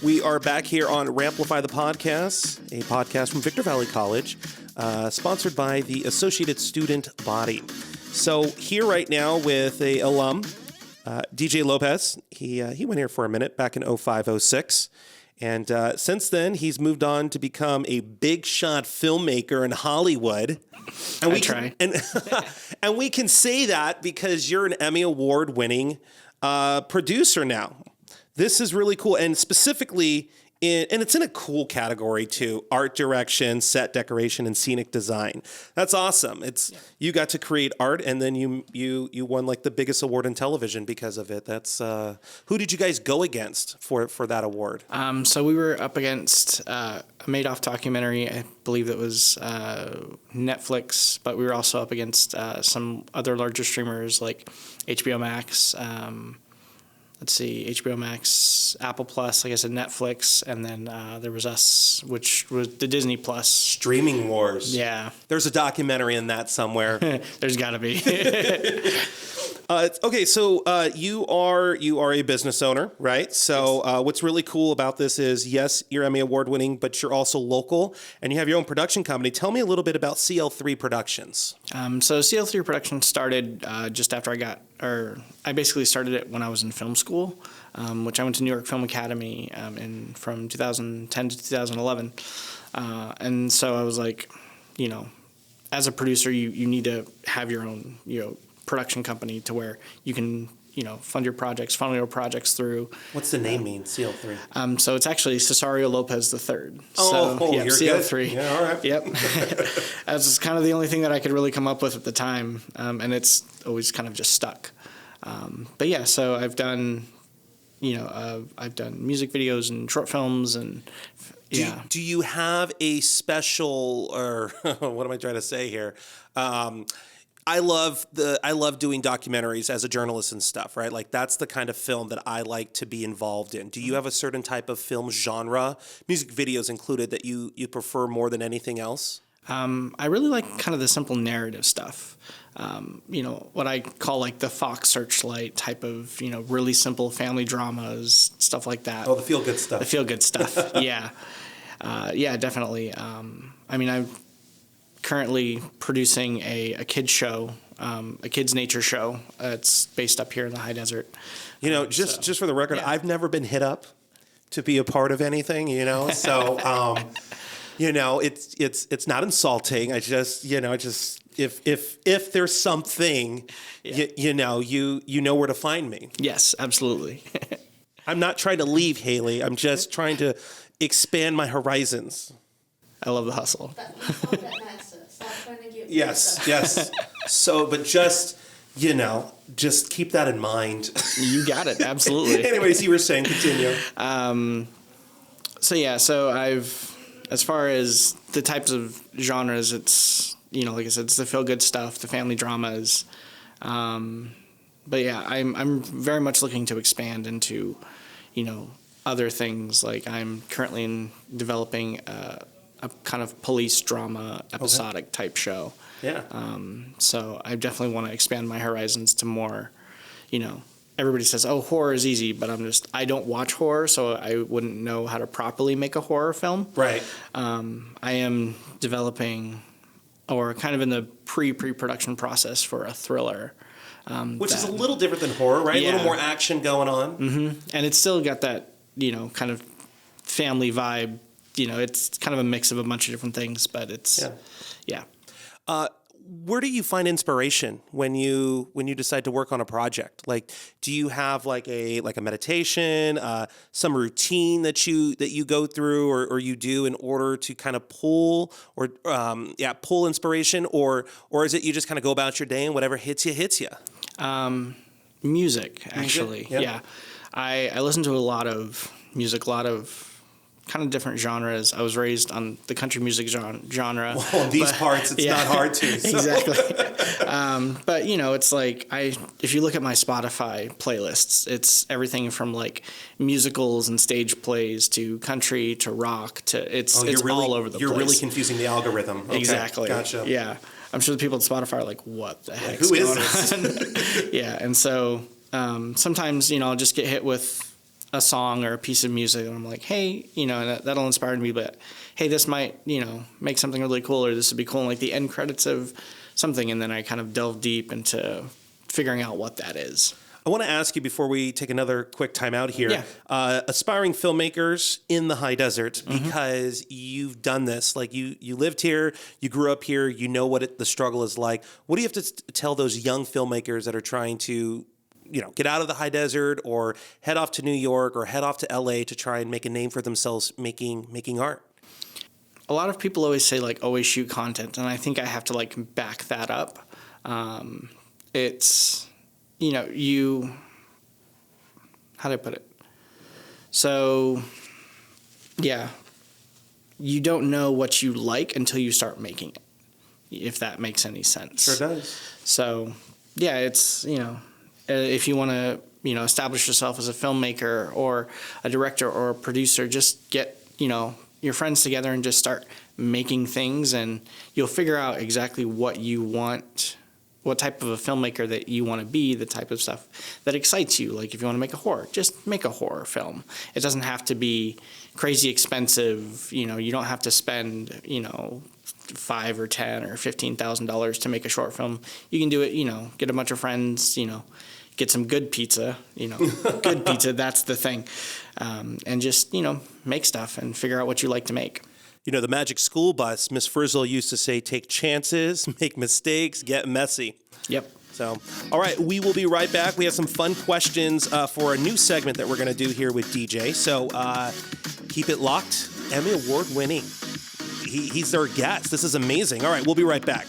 We are back here on Ramplify the Podcast, a podcast from Victor Valley College, sponsored by the Associated Student Body. So here right now with a alum, DJ Lopez. He went here for a minute back in 05-06. And since then, he's moved on to become a big shot filmmaker in Hollywood. And and we can say that because you're an Emmy-award-winning producer now. This is really cool, and specifically, and it's in a cool category too: art direction, set decoration, and scenic design. That's awesome. You got to create art, and then you won like the biggest award in television because of it. That's who did you guys go against for that award? So we were up against a Madoff documentary. I believe that was Netflix, but we were also up against some other larger streamers like HBO Max. HBO Max, Apple Plus, like I said, Netflix, and then there was us, which was the Disney Plus. Streaming Wars. Yeah. There's a documentary in that somewhere. There's got to be. Okay, so you are a business owner, right? So what's really cool about this is, yes, you're Emmy Award winning, but you're also local, and you have your own production company. Tell me a little bit about CL3 Productions. So CL3 Productions started just after I basically started it when I was in film school, which I went to New York Film Academy from 2010 to 2011. And so I was like, as a producer, you need to have your own, production company to where you can, funnel your projects through. What's the name mean, CL3? So it's actually Cesario Lopez III. You're CL3. Good. Yeah, all right. Yep. That's kind of the only thing that I could really come up with at the time, and it's always kind of just stuck. But yeah, so I've done, I've done music videos and short films and. Do you have a special, or what am I trying to say here? I love doing documentaries as a journalist and stuff, right? Like that's the kind of film that I like to be involved in. Do you have a certain type of film genre, music videos included, that you prefer more than anything else? I really like kind of the simple narrative stuff. What I call like the Fox Searchlight type of, really simple family dramas, stuff like that. Oh, the feel-good stuff. The feel-good stuff, yeah. Yeah, definitely. I'm currently producing a kids show, a kids nature show. It's based up here in the high desert. Just for the record, yeah. I've never been hit up to be a part of anything, so, it's not insulting. I just, if there's something, yeah. you know where to find me. Yes, absolutely. I'm not trying to leave, Haley. I'm just trying to expand my horizons. I love the hustle. Yes. So, but just keep that in mind. You got it. Absolutely. Anyways, you were saying, continue. So I've, as far as the types of genres, it's, like I said, it's the feel-good stuff, the family dramas. But yeah, I'm very much looking to expand into, other things. Like I'm currently developing a kind of police drama episodic type show. Yeah. So I definitely want to expand my horizons to more, everybody says, oh, horror is easy, but I don't watch horror, so I wouldn't know how to properly make a horror film. Right. I am developing, or kind of in the pre-production process for a thriller. Which is a little different than horror, right? Yeah. A little more action going on. Mm-hmm. And it's still got that, kind of family vibe. It's kind of a mix of a bunch of different things, but it's, yeah. Where do you find inspiration when you decide to work on a project? Like, do you have like a meditation, some routine that you go through or you do in order to kind of pull inspiration, or is it you just kind of go about your day and whatever hits you? Music, actually. Yep. Yeah. I listen to a lot of music, a lot of kind of different genres. I was raised on the country music genre. Well, in these parts, it's not hard to. So. Exactly. But, it's like, if you look at my Spotify playlists, it's everything from like musicals and stage plays to country to rock to it's all over the place. You're really confusing the algorithm. Okay, exactly. Gotcha. Yeah. I'm sure the people at Spotify are like, what the heck? Who is this? Yeah. And so sometimes, I'll just get hit with a song or a piece of music, and I'm like, hey, you know, and that'll inspire me, but hey, this might, you know, make something really cool, or this would be cool, and like the end credits of something, and then I kind of delve deep into figuring out what that is. I want to ask you before we take another quick time out here, Yeah. Aspiring filmmakers in the high desert, because you've done this, like you lived here, you grew up here, you know what the struggle is like. What do you have to tell those young filmmakers that are trying to, you know, get out of the high desert or head off to New York or head off to LA to try and make a name for themselves making art? A lot of people always say, like, always shoot content, and I think I have to, like, back that up. It's, you know, how do I put it? So, yeah, you don't know what you like until you start making it, if that makes any sense. Sure does. So, yeah, it's, you know, if you want to, you know, establish yourself as a filmmaker or a director or a producer, just get, you know, your friends together and just start making things, and you'll figure out exactly what you want, what type of a filmmaker that you want to be, the type of stuff that excites you. Like if you want to make a horror, just make a horror film. It doesn't have to be crazy expensive. You know, you don't have to spend, you know, $5,000 or $10,000 or $15,000 to make a short film. You can do it, you know, get a bunch of friends, you know, get some good pizza, you know, good pizza, that's the thing. And just, you know, make stuff and figure out what you like to make. You know, the Magic School Bus, Miss Frizzle used to say, take chances, make mistakes, get messy. Yep. So, all right, we will be right back. We have some fun questions for a new segment that we're going to do here with DJ. So keep it locked. Emmy-award-winning. He's our guest. This is amazing. All right, we'll be right back.